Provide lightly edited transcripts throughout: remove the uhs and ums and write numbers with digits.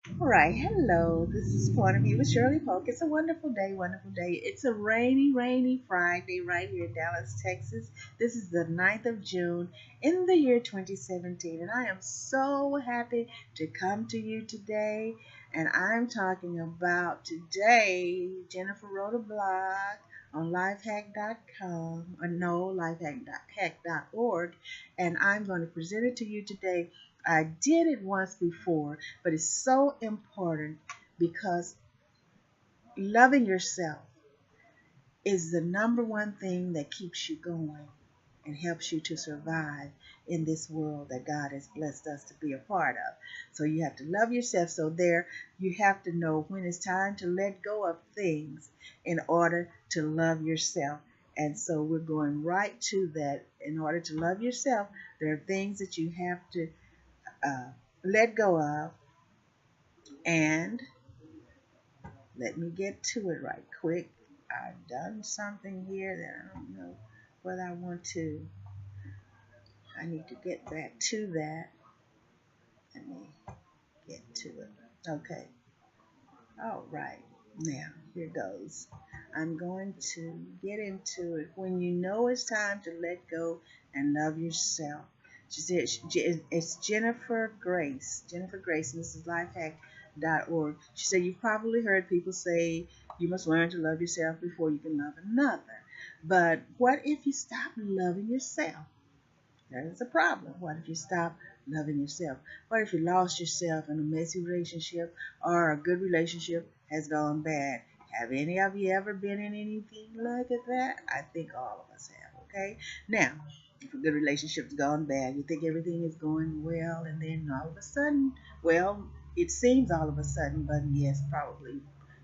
All right, hello. This is Point of View with Shirley Polk. It's a wonderful day, wonderful day. It's a rainy Friday right here in Dallas, Texas. This is the 9th of June in the year 2017, and I am so happy to come to you today. And I'm talking about today, Jennifer wrote a blog on lifehack.com, or no, lifehack.org, and I'm going to present it to you today. I did it once before, but it's so important because loving yourself is the number one thing that keeps you going and helps you to survive in this world that God has blessed us to be a part of. So you have to love yourself. So there, you have to know when it's time to let go of things in order to love yourself. And so we're going right to that. In order to love yourself, there are things that you have to uh, let go of. And let me get to it right quick. I've done something here that I don't know whether I want to. I need to get back to that. Let me get to it. Okay. All right. Now, here goes. I'm going to get into it. When you know it's time to let go and love yourself. She said it's Jennifer Grace. Jennifer Grace, and this is lifehack.org. She said you've probably heard people say you must learn to love yourself before you can love another. But what if you stop loving yourself? That is a problem. What if you stop loving yourself? What if you lost yourself in a messy relationship or a good relationship has gone bad? Have any of you ever been in anything like that? I think all of us have, okay? Now, if a good relationship's gone bad, you think everything is going well, and then all of a sudden, well, it seems all of a sudden, but yes, probably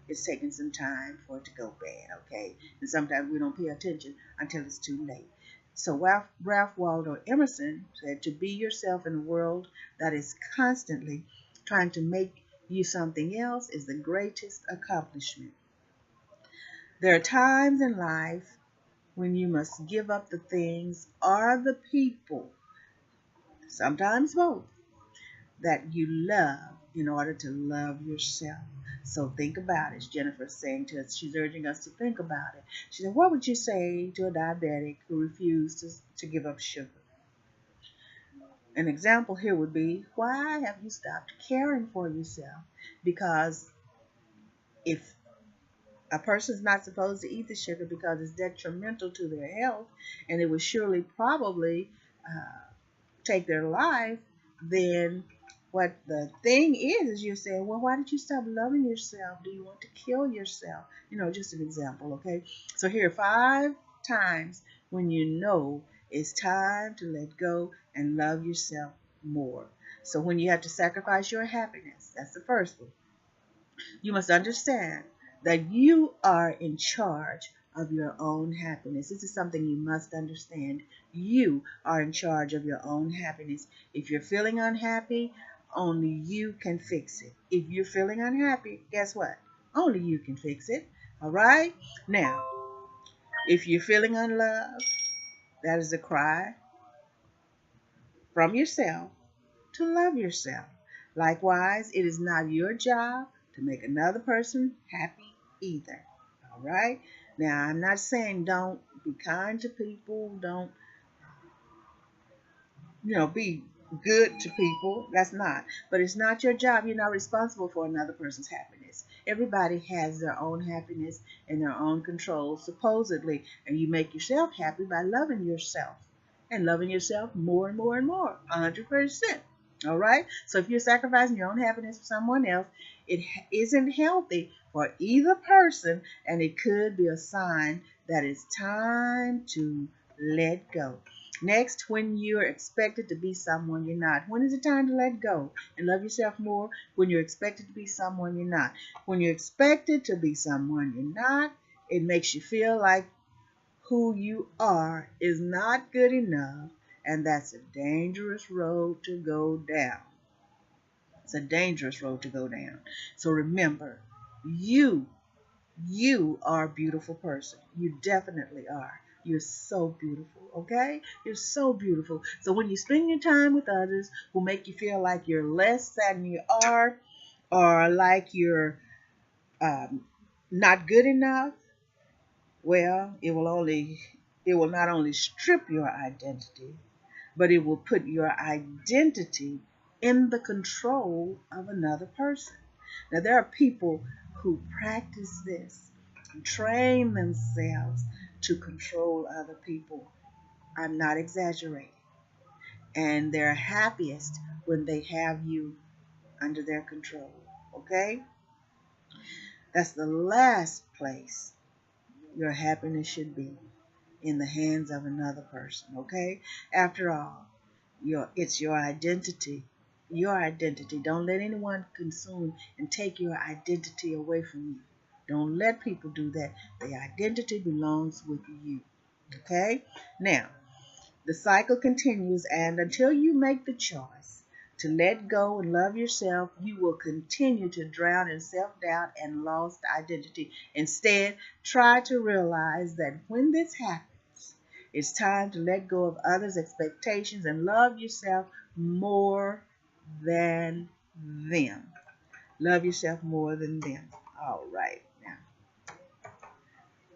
it's taking some time for it to go bad, okay? And sometimes we don't pay attention until it's too late. So Ralph Waldo Emerson said, to be yourself in a world that is constantly trying to make you something else is the greatest accomplishment. There are times in life when you must give up the things or the people, sometimes both, that you love in order to love yourself. So think about it. Jennifer's saying to us, she's urging us to think about it. She said, what would you say to a diabetic who refused to give up sugar? An example here would be, why have you stopped caring for yourself? Because if a person's not supposed to eat the sugar because it's detrimental to their health and it would surely probably take their life, then what the thing is you're saying, well, why did you stop loving yourself? Do you want to kill yourself? Just an example, okay? So here are 5 times when you know it's time to let go and love yourself more. So when you have to sacrifice your happiness, that's the first one. You must understand that you are in charge of your own happiness. This is something you must understand. You are in charge of your own happiness. If you're feeling unhappy, only you can fix it. If you're feeling unhappy, guess what? Only you can fix it. All right? Now, if you're feeling unloved, that is a cry from yourself to love yourself. Likewise, it is not your job to make another person happy either. All right? Now, I'm not saying don't be kind to people, don't, be good to people. That's not. But it's not your job. You're not responsible for another person's happiness. Everybody has their own happiness and their own control, supposedly. And you make yourself happy by loving yourself and loving yourself more and more and more, 100%. All right? So if you're sacrificing your own happiness for someone else, it isn't healthy for either person, and it could be a sign that it's time to let go. Next, when you're expected to be someone you're not. When is it time to let go and love yourself more? When you're expected to be someone you're not. When you're expected to be someone you're not, it makes you feel like who you are is not good enough, and that's a dangerous road to go down. It's a dangerous road to go down. So remember, you you are a beautiful person. You definitely are. You're so beautiful, okay? You're so beautiful. So when you spend your time with others who make you feel like you're less than you are, or like you're um, not good enough, well, it will not only strip your identity, but it will put your identity in the control of another person. Now, there are people who practice this, train themselves to control other people. I'm not exaggerating. And they're happiest when they have you under their control. Okay? That's the last place your happiness should be, in the hands of another person. Okay? After all, it's your identity. Your identity. Don't let anyone consume and take your identity away from you. Don't let people do that. The identity belongs with you. Okay? Now, the cycle continues, and until you make the choice to let go and love yourself, you will continue to drown in self doubt and lost identity. Instead, try to realize that when this happens, it's time to let go of others' expectations and love yourself more than them. Love yourself more than them. All right. Now,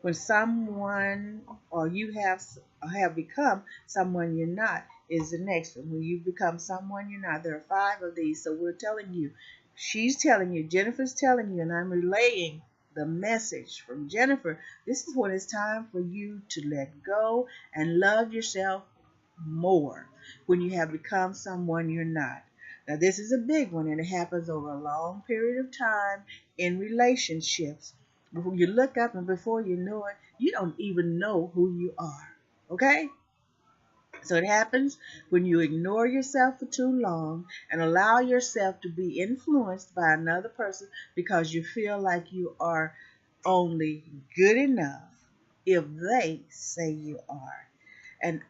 when someone or you have become someone you're not is the next one. When you become someone you're not, there are 5 of these. So we're telling you, she's telling you, Jennifer's telling you, and I'm relaying the message from Jennifer. This is when it's time for you to let go and love yourself more, when you have become someone you're not. Now, this is a big one, and it happens over a long period of time in relationships. Before you look up and before you know it, you don't even know who you are. Okay? So it happens when you ignore yourself for too long and allow yourself to be influenced by another person because you feel like you are only good enough if they say you are. And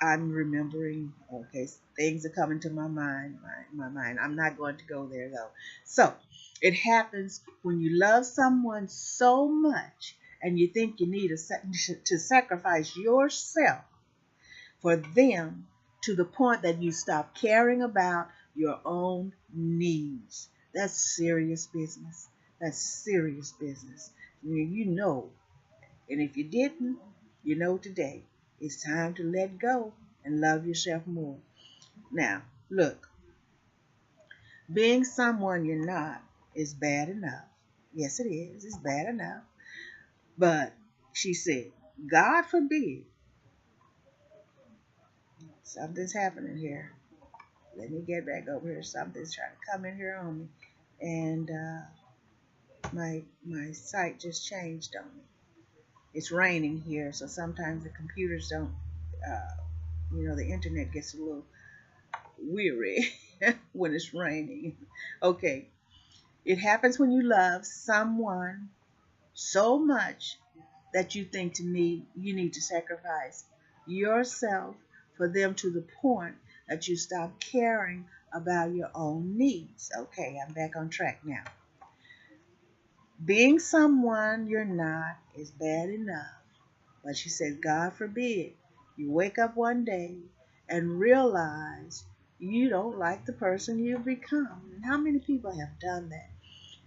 I'm remembering, okay, things are coming to my mind, my mind. I'm not going to go there though. So it happens when you love someone so much and you think you need to sacrifice yourself for them to the point that you stop caring about your own needs. That's serious business. That's serious business. You know, and if you didn't, you know today. It's time to let go and love yourself more. Now, look, being someone you're not is bad enough. Yes, it is. It's bad enough. But she said, God forbid, something's happening here. Let me get back over here. Something's trying to come in here on me. And my site just changed on me. It's raining here, so sometimes the computers don't, the internet gets a little weary when it's raining. Okay, it happens when you love someone so much that you think you need to sacrifice yourself for them to the point that you stop caring about your own needs. Okay, I'm back on track now. Being someone you're not is bad enough. But she said, God forbid, you wake up one day and realize you don't like the person you've become. And how many people have done that?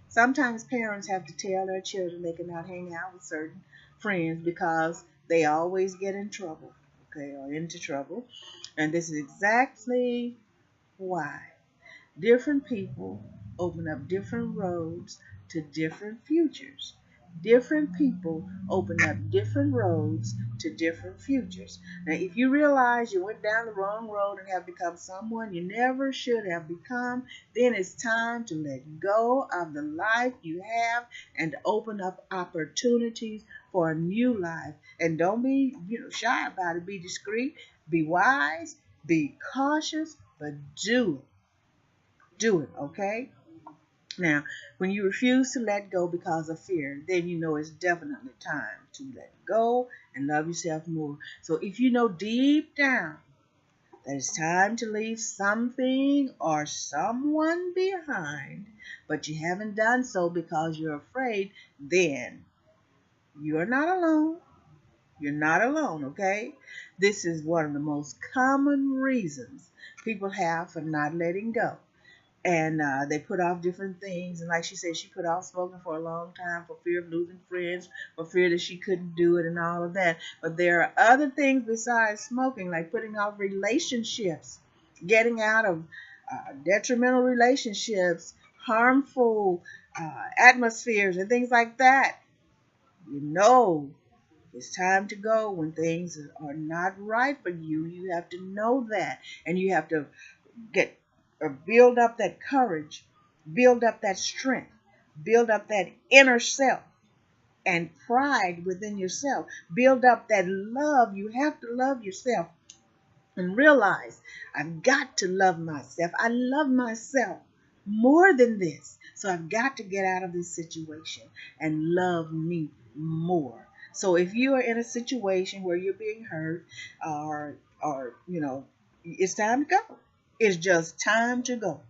Sometimes parents have to tell their children they cannot hang out with certain friends because they always get in trouble, okay, or into trouble. And this is exactly why. Different people open up different roads to different futures. Different people open up different roads to different futures. Now, if you realize you went down the wrong road and have become someone you never should have become, then it's time to let go of the life you have and open up opportunities for a new life. And don't be, shy about it. Be discreet, be wise, be cautious, but do it. Do it, okay? Now, when you refuse to let go because of fear, then you know it's definitely time to let go and love yourself more. So if you know deep down that it's time to leave something or someone behind, but you haven't done so because you're afraid, then you're not alone. You're not alone, okay? This is one of the most common reasons people have for not letting go. And they put off different things. And like she said, she put off smoking for a long time for fear of losing friends, for fear that she couldn't do it and all of that. But there are other things besides smoking, like putting off relationships, getting out of detrimental relationships, harmful atmospheres, and things like that. You know, it's time to go when things are not right for you. You have to know that, and you have to get or build up that courage, build up that strength, build up that inner self and pride within yourself, build up that love. You have to love yourself and realize I've got to love myself. I love myself more than this. So I've got to get out of this situation and love me more. So if you are in a situation where you're being hurt or it's time to go. It's just time to go.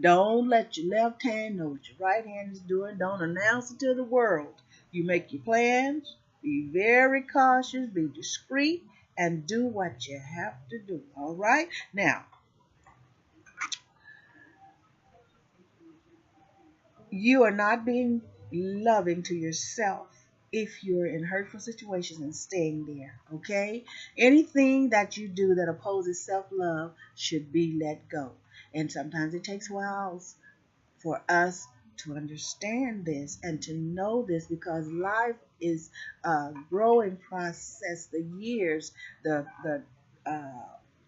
Don't let your left hand know what your right hand is doing. Don't announce it to the world. You make your plans. Be very cautious. Be discreet and do what you have to do. All right? Now, you are not being loving to yourself if you're in hurtful situations and staying there. Okay? Anything that you do that opposes self love should be let go. And sometimes it takes whiles for us to understand this and to know this because life is a growing process. The years, the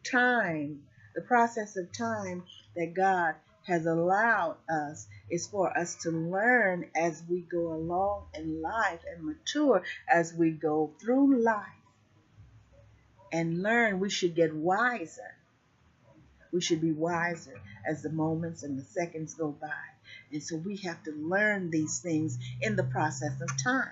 time, the process of time that God has allowed us is for us to learn as we go along in life and mature as we go through life and learn. We should get wiser. We should be wiser as the moments and the seconds go by. And so we have to learn these things in the process of time.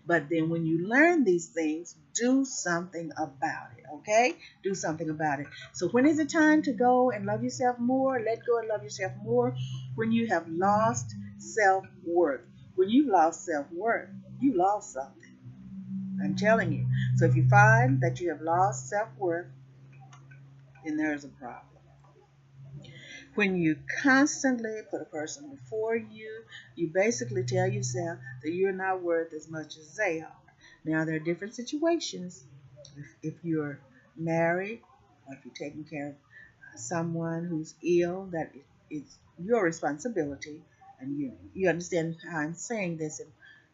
But then when you learn these things, do something about it, okay? Do something about it. So when is it time to go and love yourself more? Let go and love yourself more when you have lost self-worth. When you've lost self-worth, you lost something. I'm telling you. So if you find that you have lost self-worth, then there's a problem. When you constantly put a person before you, you basically tell yourself that you're not worth as much as they are. Now, there are different situations. If you're married or if you're taking care of someone who's ill, that is your responsibility. And you understand how I'm saying this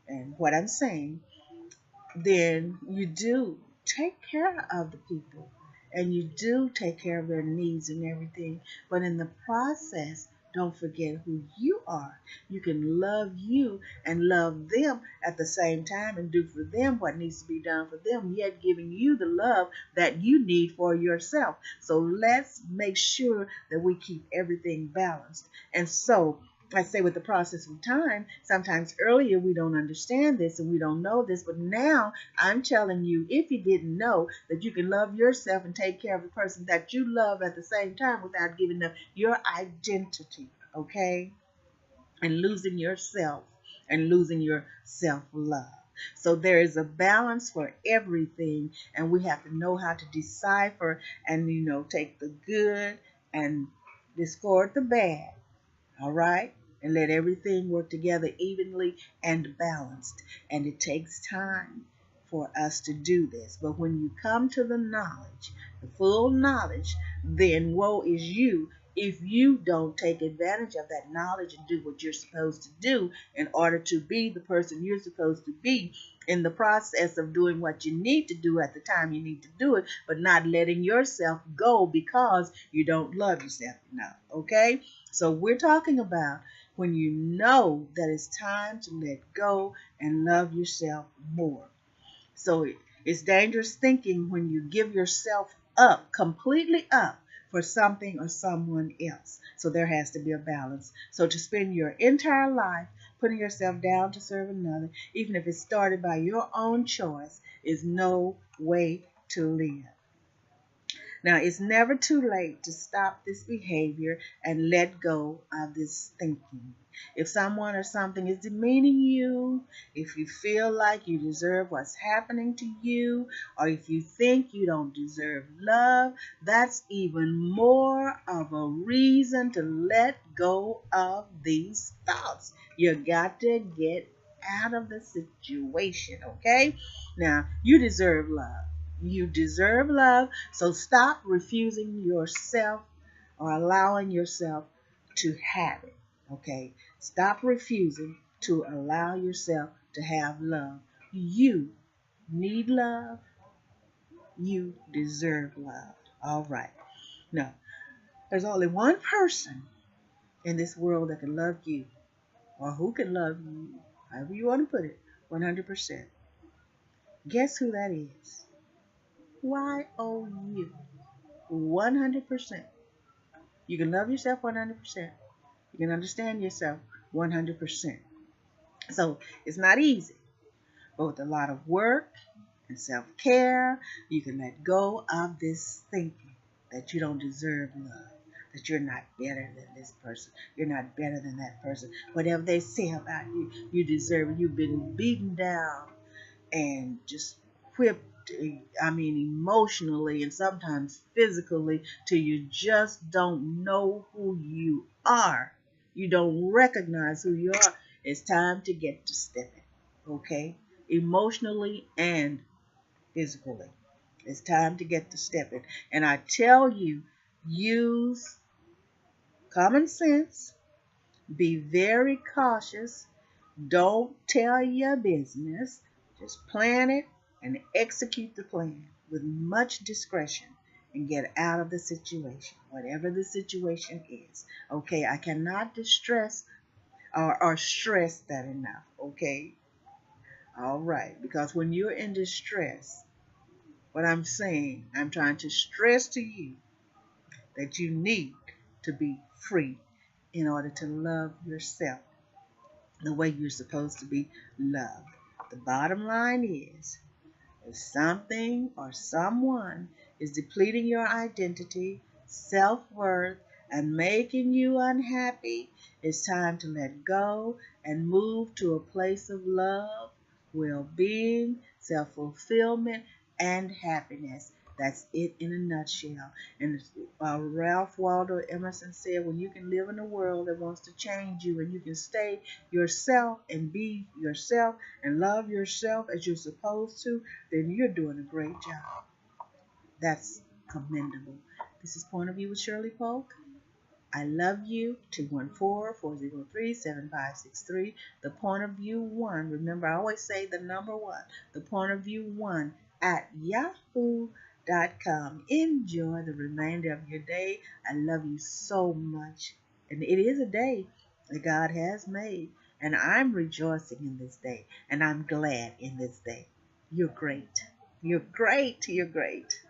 and what I'm saying. Then you do take care of the people and you do take care of their needs and everything. But in the process, don't forget who you are. You can love you and love them at the same time and do for them what needs to be done for them, yet giving you the love that you need for yourself. So let's make sure that we keep everything balanced. And so I say with the process of time, sometimes earlier we don't understand this and we don't know this, but now I'm telling you, if you didn't know, that you can love yourself and take care of the person that you love at the same time without giving them your identity, okay? And losing yourself and losing your self-love. So there is a balance for everything, and we have to know how to decipher and, take the good and discard the bad. All right? And let everything work together evenly and balanced. And it takes time for us to do this. But when you come to the knowledge, the full knowledge, then woe is you if you don't take advantage of that knowledge and do what you're supposed to do in order to be the person you're supposed to be in the process of doing what you need to do at the time you need to do it, but not letting yourself go because you don't love yourself enough, okay? So we're talking about when you know that it's time to let go and love yourself more. So it's dangerous thinking when you give yourself up, completely up for something or someone else. So there has to be a balance. So to spend your entire life putting yourself down to serve another, even if it's started by your own choice, is no way to live. Now, it's never too late to stop this behavior and let go of this thinking. If someone or something is demeaning you, if you feel like you deserve what's happening to you, or if you think you don't deserve love, that's even more of a reason to let go of these thoughts. You got to get out of the situation, okay? Now, you deserve love. You deserve love, so stop refusing yourself or allowing yourself to have it, okay? Stop refusing to allow yourself to have love. You need love. You deserve love. All right. Now, there's only one person in this world that can love you, or who can love you, however you want to put it, 100%. Guess who that is? You. 100%. You can love yourself 100%. You can understand yourself 100%. So it's not easy, but with a lot of work and self-care, you can let go of this thinking that you don't deserve love, that you're not better than this person, you're not better than that person. Whatever they say about you, you deserve it. You've been beaten down and just whipped, emotionally and sometimes physically, till you just don't know who you are. You don't recognize who you are. It's time to get to stepping, okay? Emotionally and physically. It's time to get to stepping. And I tell you, use common sense, be very cautious, don't tell your business. Just plan it and execute the plan with much discretion and get out of the situation, whatever the situation is. Okay, I cannot distress or stress that enough. Okay, all right, because when you're in distress, what I'm saying, I'm trying to stress to you that you need to be free in order to love yourself the way you're supposed to be loved. The bottom line is, if something or someone is depleting your identity, self-worth, and making you unhappy, it's time to let go and move to a place of love, well-being, self-fulfillment, and happiness. That's it in a nutshell. And Ralph Waldo Emerson said, when you can live in a world that wants to change you and you can stay yourself and be yourself and love yourself as you're supposed to, then you're doing a great job. That's commendable. This is Point of View with Shirley Polk. I love you. 214-403-7563. The Point of View 1. Remember, I always say the number 1. The Point of View 1 at yahoo.com. Enjoy the remainder of your day. I love you so much. And it is a day that God has made. And I'm rejoicing in this day. And I'm glad in this day. You're great. You're great. You're great.